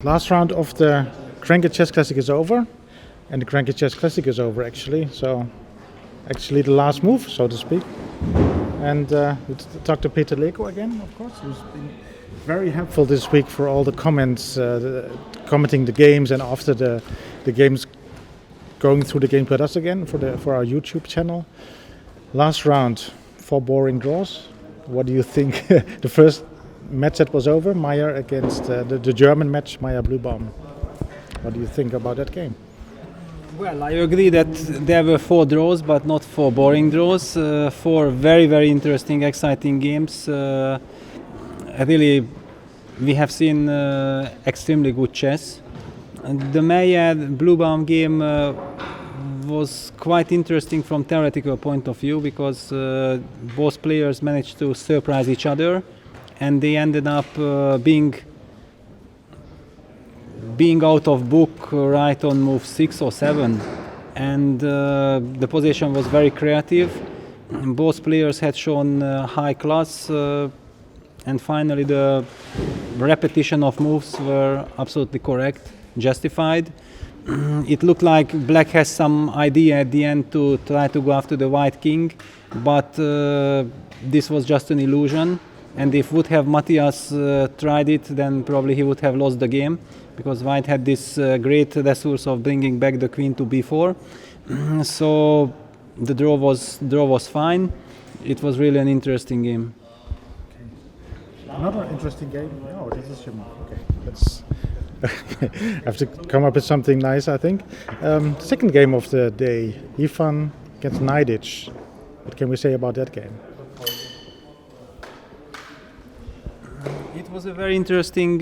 Last round of the GRENKE Chess Classic is over, and the GRENKE Chess Classic is over actually. So, actually the last move, so to speak. And we talked to Peter Leko again, of course, who's been very helpful this week for all the comments, commenting the games, and after the games, going through the games with us again for our YouTube channel. Last round, 4 boring draws. What do you think? The first match that was over, Meyer against the German match, Meyer Bluebaum. What do you think about that game? Well, I agree that there were 4 draws, but not 4 boring draws. 4 very, very interesting, exciting games. Really, we have seen extremely good chess. And the Meyer Bluebaum game was quite interesting from theoretical point of view because both players managed to surprise each other, and they ended up being out of book right on move 6 or 7, and the position was very creative. Both players had shown high class, and finally the repetition of moves were absolutely correct, justified. It looked like Black has some idea at the end to try to go after the White King, but this was just an illusion. And if would have Matthias tried it, then probably he would have lost the game, because White had this great resource of bringing back the queen to b4. So the draw was fine. It was really an interesting game. Okay. Another interesting game. Oh, this is your move. Okay, let's have to come up with something nice, I think. Second game of the day, Ifan against Naidic. What can we say about that game? It was a very interesting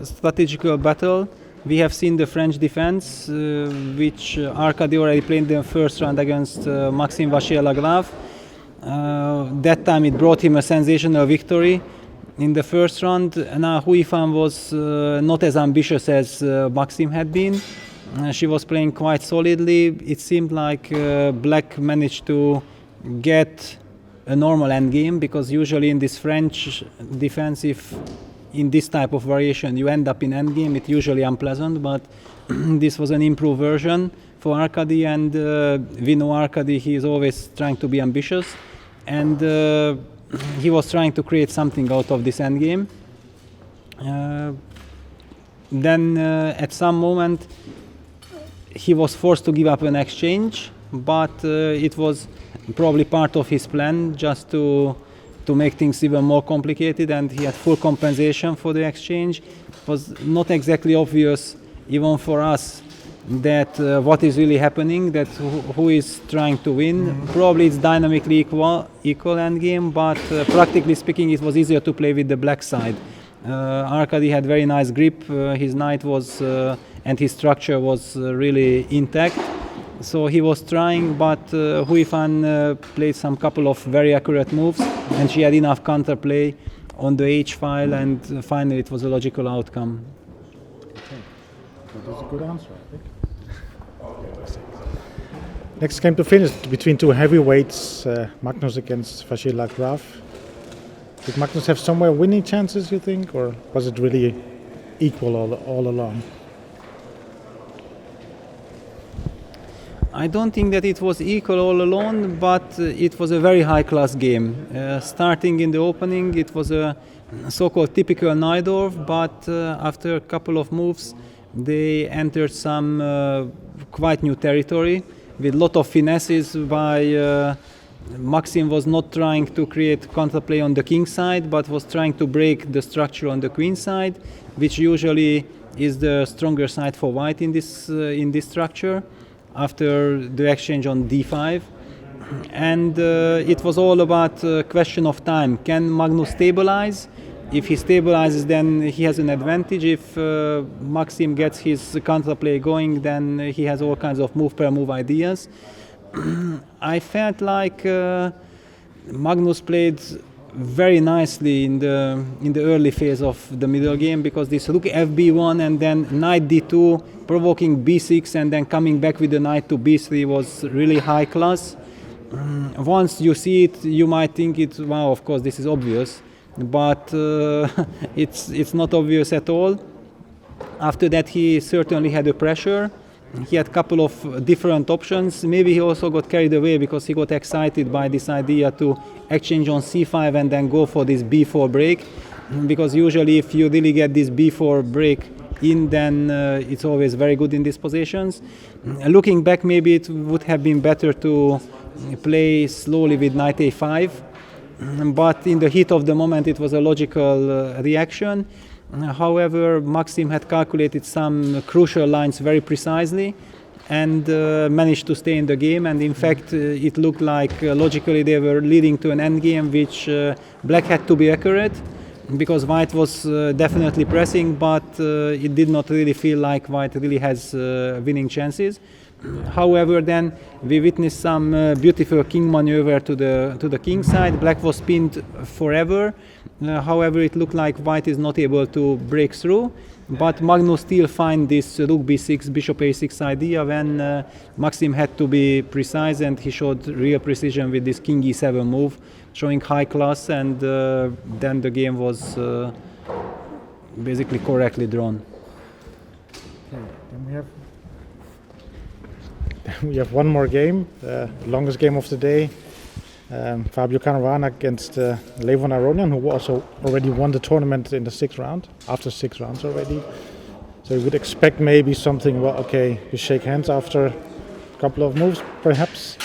strategical battle. We have seen the French defense, which Arkady already played in the first round against Maxime Vachier-Lagrave. That time it brought him a sensational victory in the first round. Now Hu Yifan was not as ambitious as Maxime had been. She was playing quite solidly. It seemed like Black managed to get a normal endgame, because usually in this French defense, if in this type of variation you end up in endgame, it's usually unpleasant, but this was an improved version for Arkady, and we know Arkady, he is always trying to be ambitious, and he was trying to create something out of this endgame. Then at some moment he was forced to give up an exchange, but it was probably part of his plan, just to make things even more complicated, and he had full compensation for the exchange. It was not exactly obvious even for us that what is really happening, that who is trying to win. Probably it's dynamically equal endgame, but practically speaking it was easier to play with the black side. Arkady had very nice grip, his knight was and his structure was really intact. So he was trying, but Hu Yifan played some couple of very accurate moves, and she had enough counterplay on the H file, and finally it was a logical outcome. Okay. That was a good answer, I think. Next game to finish between 2 heavyweights, Magnus against Vachier-Lagrave. Did Magnus have somewhere winning chances, you think, or was it really equal all along? I don't think that it was equal all alone, but it was a very high-class game. Starting in the opening, it was a so-called typical Najdorf, but after a couple of moves, they entered some quite new territory with a lot of finesses by Maxime was not trying to create counterplay on the king side, but was trying to break the structure on the queen side, which usually is the stronger side for White in this structure, after the exchange on d5. And it was all about a question of time. Can Magnus stabilize? If he stabilizes, then he has an advantage. If Maxime gets his counterplay going, then he has all kinds of move per move ideas. I felt like Magnus played very nicely in the early phase of the middle game, because this rook fb1 and then knight d2 provoking b6 and then coming back with the knight to b3 was really high class. Once you see it, you might think wow, of course this is obvious, but it's not obvious at all. After that, he certainly had a pressure. He had a couple of different options. Maybe he also got carried away because he got excited by this idea to exchange on c5 and then go for this b4 break. Because usually if you really get this b4 break in, then it's always very good in these positions. Looking back, maybe it would have been better to play slowly with knight a5. But in the heat of the moment, it was a logical reaction. However, Maxim had calculated some crucial lines very precisely and managed to stay in the game. And in fact, it looked like logically they were leading to an endgame which black had to be accurate, because white was definitely pressing, but it did not really feel like white really has winning chances. However, then we witnessed some beautiful king maneuver to the king side. Black was pinned forever. However, it looked like white is not able to break through. But Magnus still find this rook b6, bishop a6 idea when Maxim had to be precise, and he showed real precision with this king e7 move, showing high class, and then the game was basically correctly drawn. Okay, we have one more game, longest game of the day. Fabio Caruana against Levon Aronian, who also already won the tournament in the 6th round, after 6 rounds already. So you would expect maybe something, well, okay, you shake hands after a couple of moves, perhaps.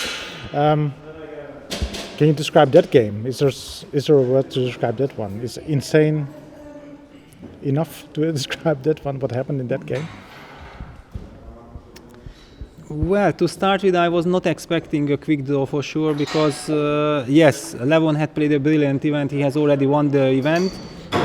Can you describe that game? Is there a word to describe that one? Is insane enough to describe that one, what happened in that game? Well, to start with, I was not expecting a quick draw for sure, because yes, Levon had played a brilliant event, he has already won the event,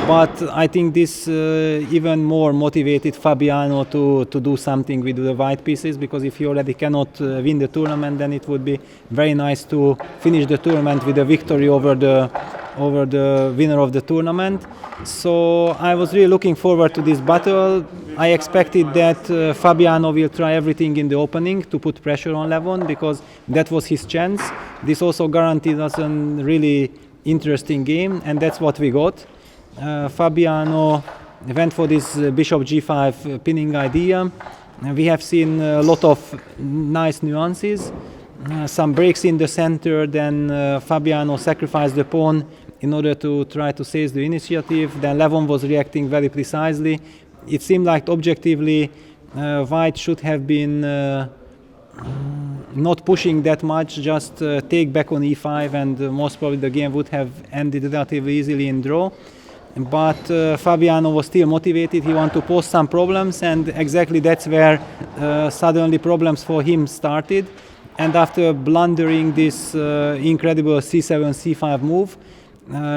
but I think this even more motivated Fabiano to do something with the white pieces, because if he already cannot win the tournament, then it would be very nice to finish the tournament with a victory over the winner of the tournament. So I was really looking forward to this battle. I expected that Fabiano will try everything in the opening to put pressure on Levon, because that was his chance. This also guaranteed us a really interesting game, and that's what we got. Fabiano went for this bishop g5 pinning idea. We have seen a lot of nice nuances. Some breaks in the center, then Fabiano sacrificed the pawn in order to try to seize the initiative. Then Levon was reacting very precisely. It seemed like objectively white should have been not pushing that much, just take back on e5, and most probably the game would have ended relatively easily in draw. But Fabiano was still motivated, he wanted to pose some problems, and exactly that's where suddenly problems for him started. And after blundering this incredible c7, c5 move,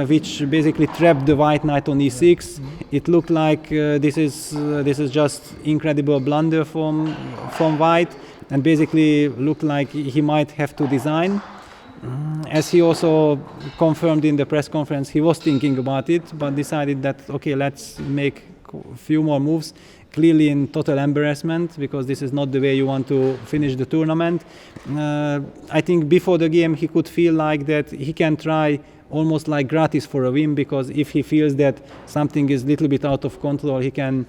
which basically trapped the white knight on e6, it looked like this is just incredible blunder from white, and basically looked like he might have to design. As he also confirmed in the press conference, he was thinking about it, but decided that, okay, let's make a few more moves, clearly in total embarrassment, because this is not the way you want to finish the tournament. I think before the game he could feel like that he can try almost like gratis for a win, because if he feels that something is a little bit out of control, he can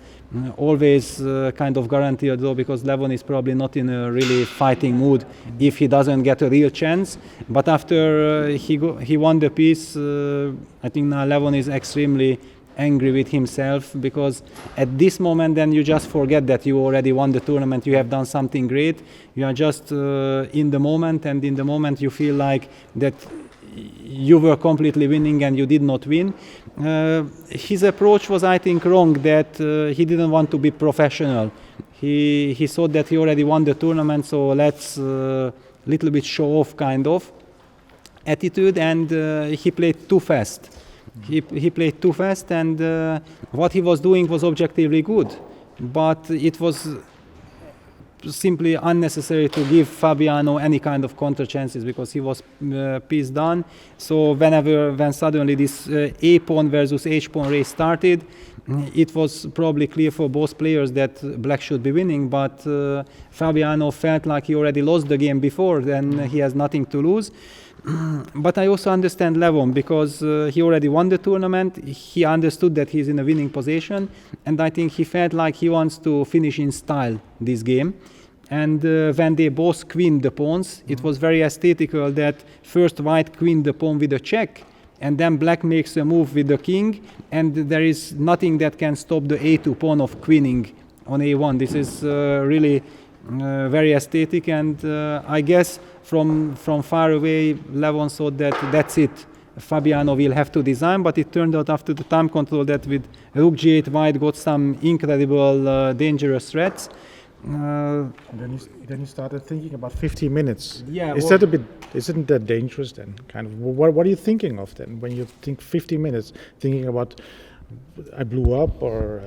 always kind of guarantee a draw, because Levon is probably not in a really fighting mood if he doesn't get a real chance. But after he won the piece, I think now Levon is extremely angry with himself, because at this moment then you just forget that you already won the tournament, you have done something great, you are just in the moment, and in the moment you feel like that you were completely winning and you did not win. His approach was, I think, wrong, that he didn't want to be professional. He thought that he already won the tournament, so let's little bit show off kind of attitude, and he played too fast. He played too fast, and what he was doing was objectively good, but it was simply unnecessary to give Fabiano any kind of counter chances, because he was piece done. So when suddenly this A pawn versus H pawn race started, it was probably clear for both players that black should be winning, but Fabiano felt like he already lost the game before, then he has nothing to lose. But I also understand Levon because he already won the tournament. He understood that he's in a winning position, and I think he felt like he wants to finish in style this game. And when they both queened the pawns, it was very aesthetical that first white queened the pawn with a check, and then black makes a move with the king, and there is nothing that can stop the a2 pawn of queening on a1. This is really very aesthetic, and I guess from far away Levon thought that that's it. Fabiano will have to design, but it turned out after the time control that with rook g8 white got some incredible dangerous threats. And then he started thinking about 50 minutes. Yeah, isn't that dangerous then? Kind of. What are you thinking of then when you think 50 minutes? Thinking about I blew up, or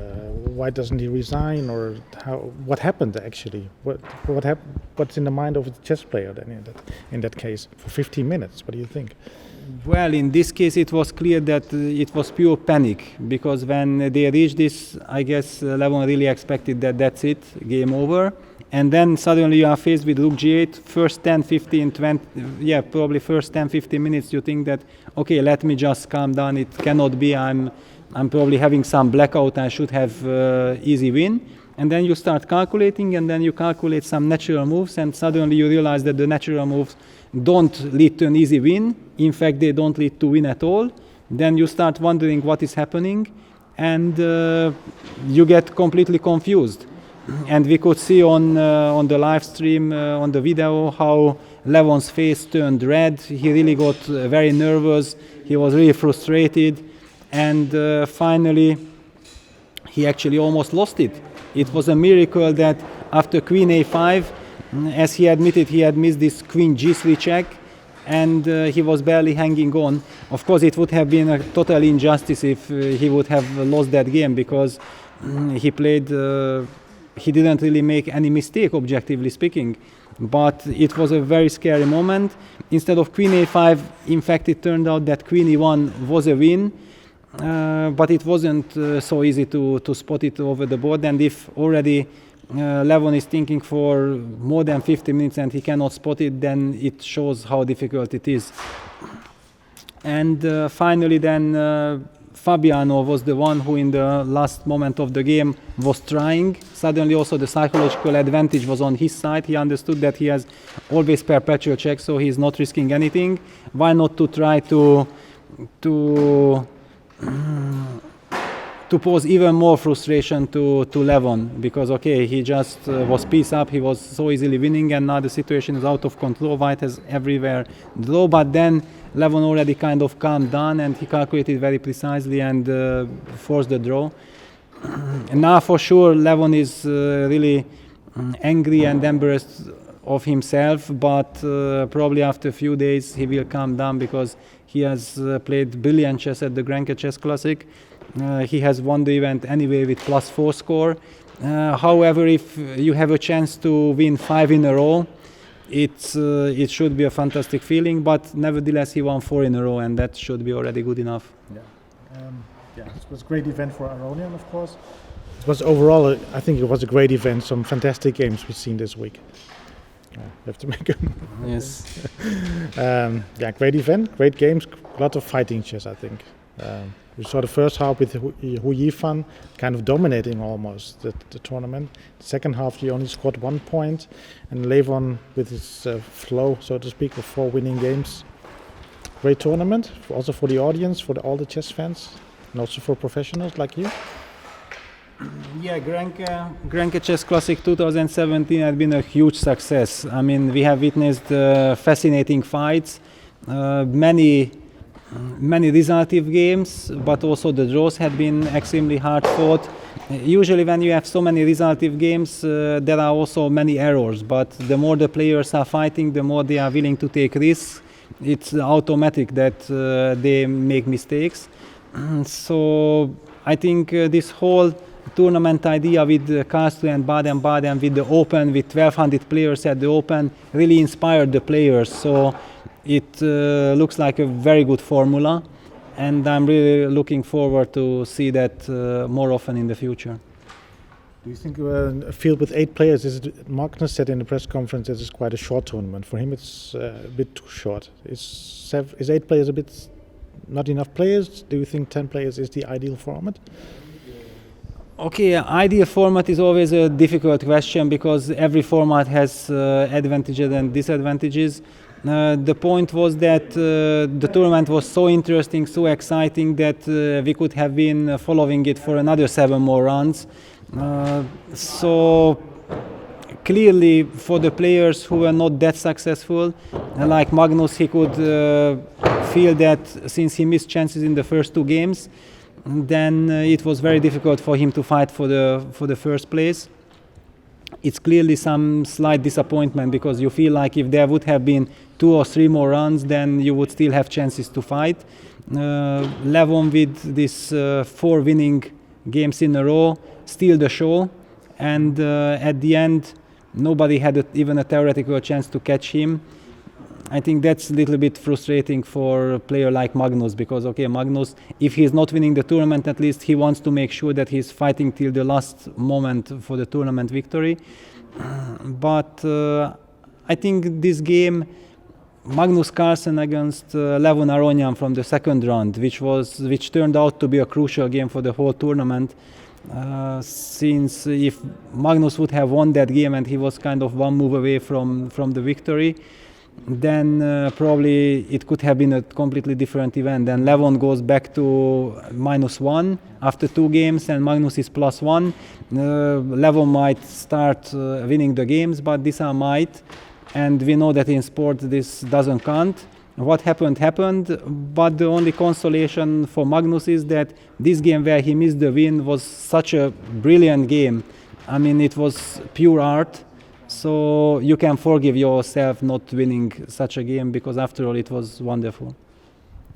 why doesn't he resign, or what happened actually? What happened? What's in the mind of a chess player then in that case for 15 minutes? What do you think? Well, in this case, it was clear that it was pure panic, because when they reached this, I guess Levon really expected that that's it, game over. And then suddenly you are faced with rook g8, first 10, 15, 20, yeah, probably first 10, 15 minutes you think that, okay, let me just calm down, it cannot be, I'm probably having some blackout, I should have easy win. And then you start calculating, and then you calculate some natural moves, and suddenly you realize that the natural moves don't lead to an easy win. In fact, they don't lead to win at all. Then you start wondering what is happening, and you get completely confused. And we could see on the live stream, on the video, how Levon's face turned red. He really got very nervous. He was really frustrated, and finally, he actually almost lost it. It was a miracle that after queen a5, as he admitted, he had missed this queen g3 check, and he was barely hanging on. Of course, it would have been a total injustice if he would have lost that game, because he played, he didn't really make any mistake, objectively speaking. But it was a very scary moment. Instead of queen a5, in fact, it turned out that queen e1 was a win. But it wasn't so easy to spot it over the board, and if already Levon is thinking for more than 50 minutes and he cannot spot it, then it shows how difficult it is. And finally then Fabiano was the one who in the last moment of the game was trying. Suddenly also the psychological advantage was on his side. He understood that he has always perpetual check, so he's not risking anything. Why not to try to pose even more frustration to Levon, because okay, he just was piece up, he was so easily winning, and now the situation is out of control. White has everywhere draw, but then Levon already kind of calmed down and he calculated very precisely and forced the draw. And now for sure Levon is really angry and embarrassed of himself, but probably after a few days he will calm down, because he has played brilliant chess at the GRENKE Chess Classic. He has won the event anyway with +4 score. However, if you have a chance to win 5 in a row, it should be a fantastic feeling, but nevertheless he won 4 in a row, and that should be already good enough. Yeah, it was a great event for Aronian, of course. It was overall, I think it was a great event, some fantastic games we've seen this week. You have to make them. Yes. Yeah, great event, great games, a lot of fighting chess, I think. We saw the first half with Hu Yifan kind of dominating almost the tournament. The second half he only scored 1 point, and Levon with his flow, so to speak, of 4 winning games. Great tournament, also for the audience, for all the chess fans, and also for professionals like you. Yeah, GRENKE Chess Classic 2017 had been a huge success. I mean, we have witnessed fascinating fights, many resultative games, but also the draws had been extremely hard fought. Usually when you have so many resultative games, there are also many errors, but the more the players are fighting, the more they are willing to take risks. It's automatic that they make mistakes. So I think this whole tournament idea with Karlsruhe and Baden-Baden, with the Open, with 1,200 players at the Open, really inspired the players. So it looks like a very good formula, and I'm really looking forward to see that more often in the future. Do you think a field with 8 players, Magnus said in the press conference, this is quite a short tournament. For him it's a bit too short. Is 8 players a bit not enough players? Do you think 10 players is the ideal format? Okay, ideal format is always a difficult question because every format has advantages and disadvantages. The point was that the tournament was so interesting, so exciting that we could have been following it for another 7 more rounds. So clearly for the players who were not that successful, like Magnus, he could feel that since he missed chances in the first 2 games, then it was very difficult for him to fight for the first place. It's clearly some slight disappointment because you feel like if there would have been 2 or 3 more runs, then you would still have chances to fight. Levon with this 4 winning games in a row, steal the show, and at the end nobody had even a theoretical chance to catch him. I think that's a little bit frustrating for a player like Magnus because, okay, Magnus, if he's not winning the tournament, at least he wants to make sure that he's fighting till the last moment for the tournament victory. But I think this game, Magnus Carlsen against Levon Aronian from the second round, which turned out to be a crucial game for the whole tournament, since if Magnus would have won that game and he was kind of 1 move away from the victory, then probably it could have been a completely different event. Then Levon goes back to -1 after 2 games and Magnus is +1. Levon might start winning the games, but Disa might, and we know that in sport this doesn't count. What happened, but the only consolation for Magnus is that this game where he missed the win was such a brilliant game. I mean, it was pure art. So you can forgive yourself not winning such a game because after all it was wonderful.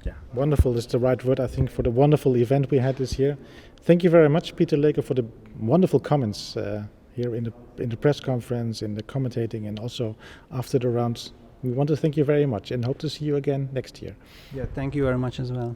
Yeah, wonderful is the right word, I think, for the wonderful event we had this year. Thank you very much, Peter Leko, for the wonderful comments here in the press conference, in the commentating, and also after the rounds. We want to thank you very much and hope to see you again next year. Yeah, thank you very much as well.